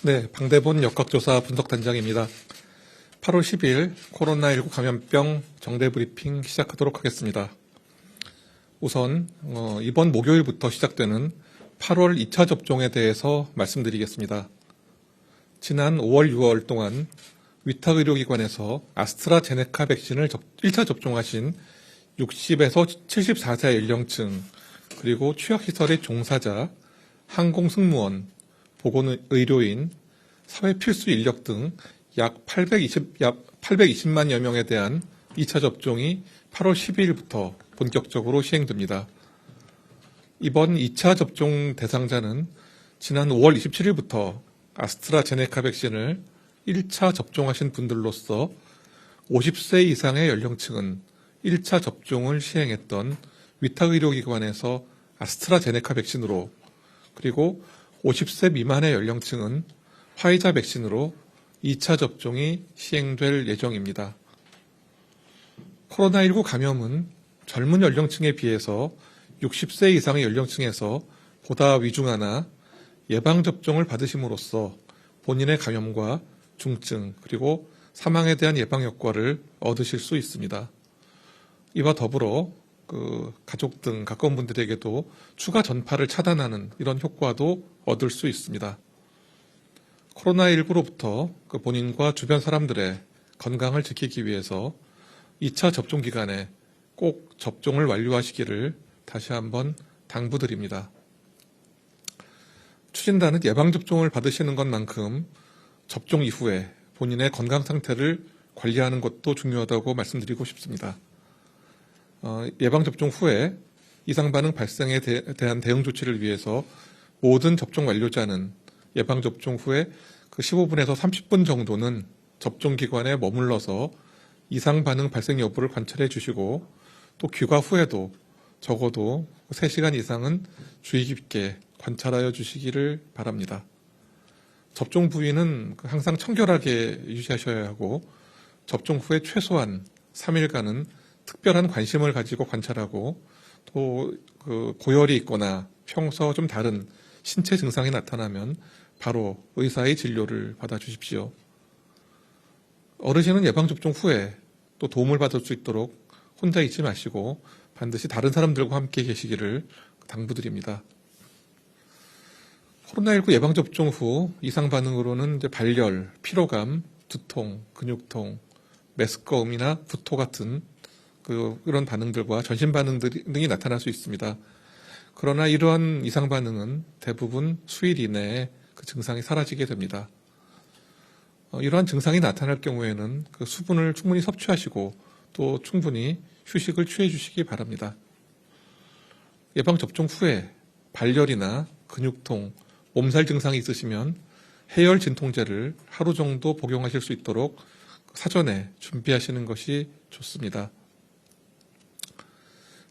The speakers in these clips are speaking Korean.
네, 방대본 역학조사 분석단장입니다. 8월 10일 코로나19 감염병 정례 브리핑 시작하도록 하겠습니다. 우선 이번 목요일부터 시작되는 8월 2차 접종에 대해서 말씀드리겠습니다. 지난 5월, 6월 동안 위탁의료기관에서 아스트라제네카 백신을 1차 접종하신 60에서 74세 연령층, 그리고 취약시설의 종사자, 항공승무원, 보건의료인, 사회필수 인력 등 약 820만여 명에 대한 2차 접종이 8월 12일부터 본격적으로 시행됩니다. 이번 2차 접종 대상자는 지난 5월 27일부터 아스트라제네카 백신을 1차 접종하신 분들로서 50세 이상의 연령층은 1차 접종을 시행했던 위탁의료기관에서 아스트라제네카 백신으로, 그리고 50세 미만의 연령층은 화이자 백신으로 2차 접종이 시행될 예정입니다. 코로나19 감염은 젊은 연령층에 비해서 60세 이상의 연령층에서 보다 위중하나 예방접종을 받으심으로써 본인의 감염과 중증 그리고 사망에 대한 예방 효과를 얻으실 수 있습니다. 이와 더불어 가족 등 가까운 분들에게도 추가 전파를 차단하는 이런 효과도 얻을 수 있습니다. 코로나19로부터 본인과 주변 사람들의 건강을 지키기 위해서 2차 접종 기간에 꼭 접종을 완료하시기를 다시 한번 당부드립니다. 추진단은 예방접종을 받으시는 것만큼 접종 이후에 본인의 건강 상태를 관리하는 것도 중요하다고 말씀드리고 싶습니다. 예방접종 후에 이상반응 발생에 대한 대응 조치를 위해서 모든 접종 완료자는 예방접종 후에 15분에서 30분 정도는 접종기관에 머물러서 이상반응 발생 여부를 관찰해 주시고, 또 귀가 후에도 적어도 3시간 이상은 주의 깊게 관찰하여 주시기를 바랍니다. 접종 부위는 항상 청결하게 유지하셔야 하고, 접종 후에 최소한 3일간은 특별한 관심을 가지고 관찰하고, 또 고열이 있거나 평소와 좀 다른 신체 증상이 나타나면 바로 의사의 진료를 받아주십시오. 어르신은 예방접종 후에 또 도움을 받을 수 있도록 혼자 있지 마시고 반드시 다른 사람들과 함께 계시기를 당부드립니다. 코로나19 예방접종 후 이상 반응으로는 발열, 피로감, 두통, 근육통, 메스꺼움이나 구토 같은 이런 반응들과 전신 반응 등이 나타날 수 있습니다. 그러나 이러한 이상 반응은 대부분 수일 이내에 그 증상이 사라지게 됩니다. 이러한 증상이 나타날 경우에는 수분을 충분히 섭취하시고 또 충분히 휴식을 취해 주시기 바랍니다. 예방접종 후에 발열이나 근육통, 몸살 증상이 있으시면 해열 진통제를 하루 정도 복용하실 수 있도록 사전에 준비하시는 것이 좋습니다.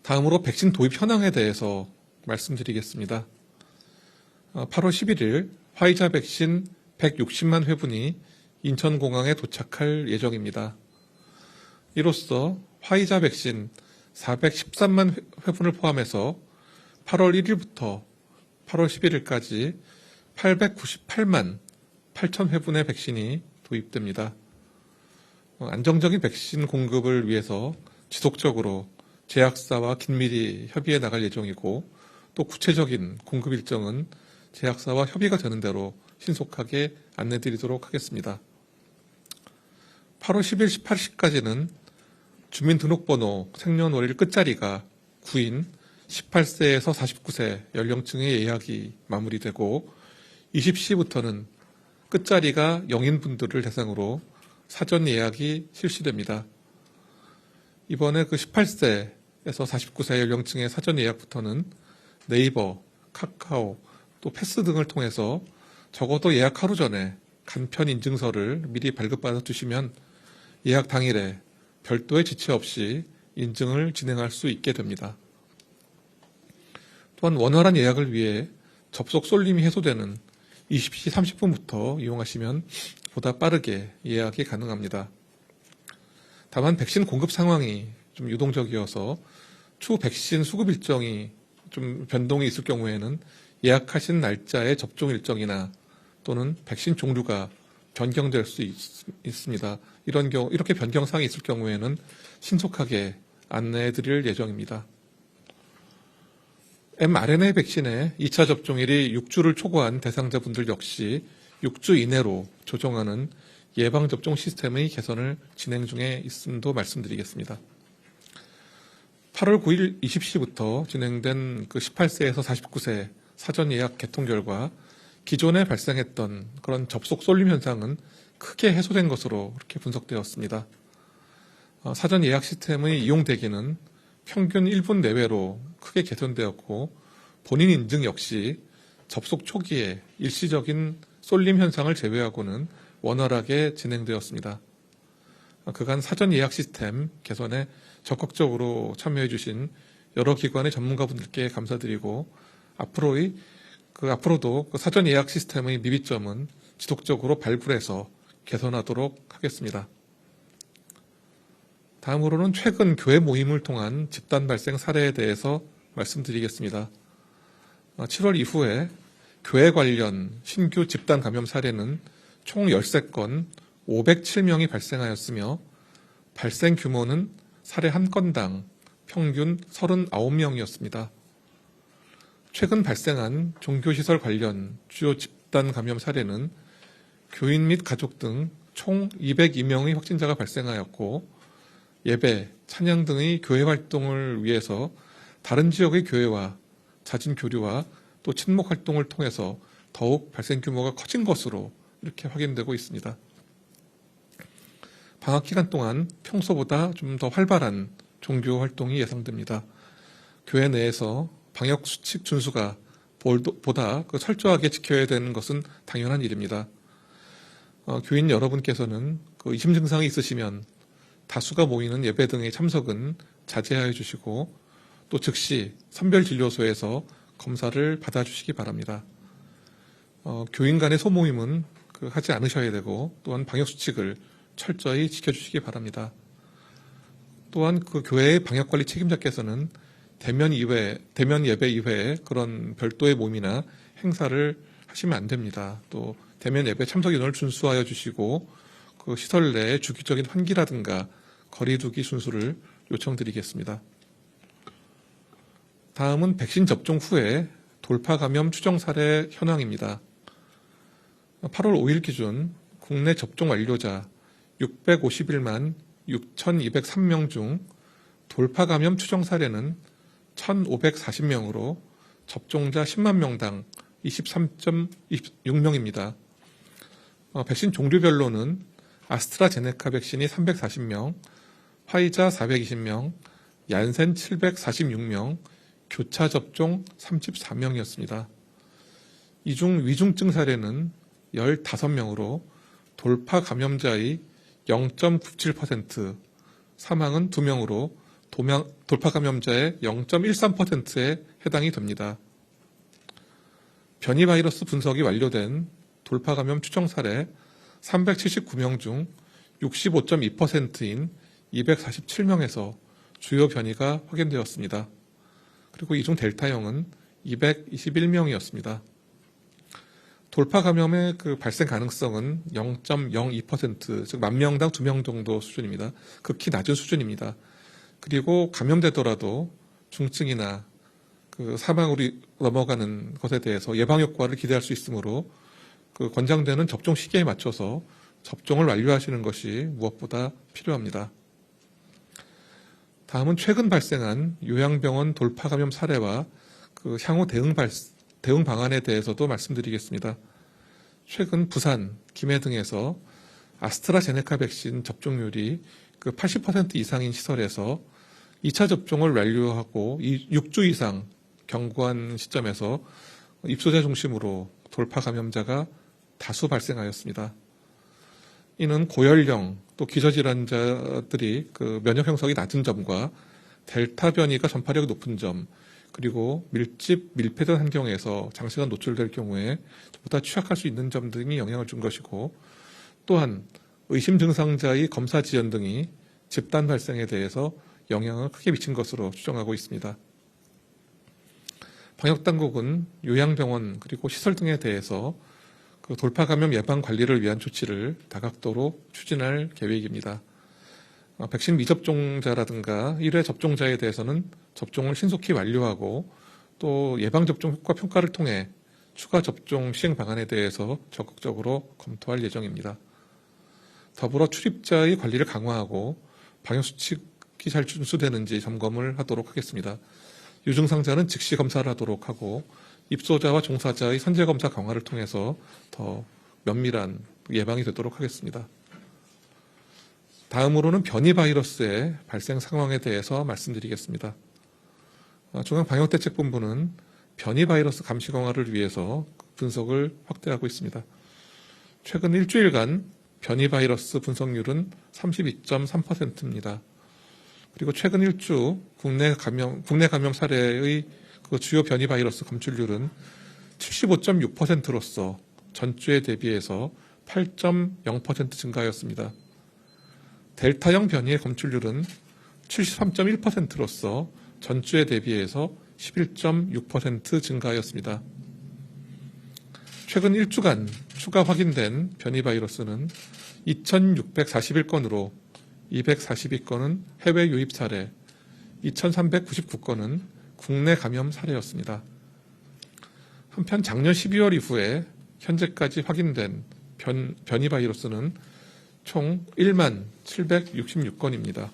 다음으로 백신 도입 현황에 대해서 말씀드리겠습니다. 8월 11일 화이자 백신 160만 회분이 인천공항에 도착할 예정입니다. 이로써 화이자 백신 413만 회분을 포함해서 8월 1일부터 8월 11일까지 898만 8천 회분의 백신이 도입됩니다. 안정적인 백신 공급을 위해서 지속적으로 제약사와 긴밀히 협의해 나갈 예정이고, 또 구체적인 공급 일정은 제약사와 협의가 되는 대로 신속하게 안내드리도록 하겠습니다. 8월 10일 18시까지는 주민등록번호 생년월일 끝자리가 9인 18세에서 49세 연령층의 예약이 마무리되고, 20시부터는 끝자리가 0인 분들을 대상으로 사전 예약이 실시됩니다. 이번에 18세에서 49세 연령층의 사전 예약부터는 네이버, 카카오, 또 패스 등을 통해서 적어도 예약 하루 전에 간편 인증서를 미리 발급받아 두시면 예약 당일에 별도의 지체 없이 인증을 진행할 수 있게 됩니다. 또한 원활한 예약을 위해 접속 쏠림이 해소되는 20시 30분부터 이용하시면 보다 빠르게 예약이 가능합니다. 다만 백신 공급 상황이 좀 유동적이어서 추후 백신 수급 일정이 좀 변동이 있을 경우에는 예약하신 날짜의 접종 일정이나 또는 백신 종류가 변경될 수 있습니다. 이런 경우, 이렇게 변경사항이 있을 경우에는 신속하게 안내해 드릴 예정입니다. mRNA 백신의 2차 접종일이 6주를 초과한 대상자분들 역시 6주 이내로 조정하는 예방접종 시스템의 개선을 진행 중에 있음도 말씀드리겠습니다. 8월 9일 20시부터 진행된 그 18세에서 49세 사전 예약 개통 결과 기존에 발생했던 그런 접속 쏠림 현상은 크게 해소된 것으로 그렇게 분석되었습니다. 사전 예약 시스템의 이용 대기는 평균 1분 내외로 크게 개선되었고 본인 인증 역시 접속 초기에 일시적인 쏠림 현상을 제외하고는 원활하게 진행되었습니다. 그간 사전 예약 시스템 개선에 적극적으로 참여해 주신 여러 기관의 전문가분들께 감사드리고 앞으로도 그 사전 예약 시스템의 미비점은 지속적으로 발굴해서 개선하도록 하겠습니다. 다음으로는 최근 교회 모임을 통한 집단 발생 사례에 대해서 말씀드리겠습니다. 7월 이후에 교회 관련 신규 집단 감염 사례는 총 13건 507명이 발생하였으며 발생 규모는 사례 한 건당 평균 39명이었습니다. 최근 발생한 종교시설 관련 주요 집단 감염 사례는 교인 및 가족 등 총 202명의 확진자가 발생하였고 예배, 찬양 등의 교회 활동을 위해서 다른 지역의 교회와 자진 교류와 또 친목 활동을 통해서 더욱 발생 규모가 커진 것으로 이렇게 확인되고 있습니다. 방학 기간 동안 평소보다 좀 더 활발한 종교 활동이 예상됩니다. 교회 내에서 방역 수칙 준수가 보다 철저하게 지켜야 되는 것은 당연한 일입니다. 교인 여러분께서는 의심 증상이 있으시면 다수가 모이는 예배 등의 참석은 자제하여 주시고 또 즉시 선별진료소에서 검사를 받아주시기 바랍니다. 교인 간의 소모임은 하지 않으셔야 되고 또한 방역수칙을 철저히 지켜주시기 바랍니다. 또한 그 교회의 방역관리 책임자께서는 대면 예배 이외에 그런 별도의 모임이나 행사를 하시면 안 됩니다. 또 대면 예배 참석 인원을 준수하여 주시고 그 시설 내에 주기적인 환기라든가 거리두기 순수를 요청드리겠습니다. 다음은 백신 접종 후에 돌파 감염 추정 사례 현황입니다. 8월 5일 기준 국내 접종 완료자 651만 6,203명 중 돌파 감염 추정 사례는 1,540명으로 접종자 10만 명당 23.6명입니다. 백신 종류별로는 아스트라제네카 백신이 340명, 화이자 420명, 얀센 746명, 교차 접종 34명이었습니다. 이 중 위중증 사례는 15명으로 돌파 감염자의 0.97%, 사망은 2명으로 돌파 감염자의 0.13%에 해당이 됩니다. 변이 바이러스 분석이 완료된 돌파 감염 추정 사례 379명 중 65.2%인 247명에서 주요 변이가 확인되었습니다. 그리고 이 중 델타형은 221명이었습니다. 돌파 감염의 그 발생 가능성은 0.02%, 즉 10,000명당 2명 정도 수준입니다. 극히 낮은 수준입니다. 그리고 감염되더라도 중증이나 그 사망으로 넘어가는 것에 대해서 예방 효과를 기대할 수 있으므로 그 권장되는 접종 시기에 맞춰서 접종을 완료하시는 것이 무엇보다 필요합니다. 다음은 최근 발생한 요양병원 돌파 감염 사례와 그 향후 대응 방안에 대해서도 말씀드리겠습니다. 최근 부산, 김해 등에서 아스트라제네카 백신 접종률이 그 80% 이상인 시설에서 2차 접종을 완료하고 6주 이상 경과한 시점에서 입소자 중심으로 돌파 감염자가 다수 발생하였습니다. 이는 고연령 또 기저질환자들이 그 면역 형성이 낮은 점과 델타 변이가 전파력이 높은 점, 그리고 밀폐된 환경에서 장시간 노출될 경우에 보다 취약할 수 있는 점 등이 영향을 준 것이고, 또한 의심 증상자의 검사 지연 등이 집단 발생에 대해서 영향을 크게 미친 것으로 추정하고 있습니다. 방역당국은 요양병원 그리고 시설 등에 대해서 그 돌파 감염 예방 관리를 위한 조치를 다각도로 추진할 계획입니다. 백신 미접종자라든가 1회 접종자에 대해서는 접종을 신속히 완료하고 또 예방접종 효과 평가를 통해 추가 접종 시행 방안에 대해서 적극적으로 검토할 예정입니다. 더불어 출입자의 관리를 강화하고 방역수칙이 잘 준수되는지 점검을 하도록 하겠습니다. 유증상자는 즉시 검사를 하도록 하고 입소자와 종사자의 선제검사 강화를 통해서 더 면밀한 예방이 되도록 하겠습니다. 다음으로는 변이 바이러스의 발생 상황에 대해서 말씀드리겠습니다. 중앙방역대책본부는 변이 바이러스 감시 강화를 위해서 분석을 확대하고 있습니다. 최근 일주일간 변이 바이러스 분석률은 32.3%입니다. 그리고 최근 일주 국내 감염 사례의 그 주요 변이 바이러스 검출률은 75.6%로서 전주에 대비해서 8.0% 증가하였습니다. 델타형 변이의 검출률은 73.1%로서 전주에 대비해서 11.6% 증가하였습니다. 최근 일주간 추가 확인된 변이 바이러스는 2,641건으로 242건은 해외 유입 사례, 2,399건은 국내 감염 사례였습니다. 한편 작년 12월 이후에 현재까지 확인된 변이 바이러스는 총 1만 766건입니다.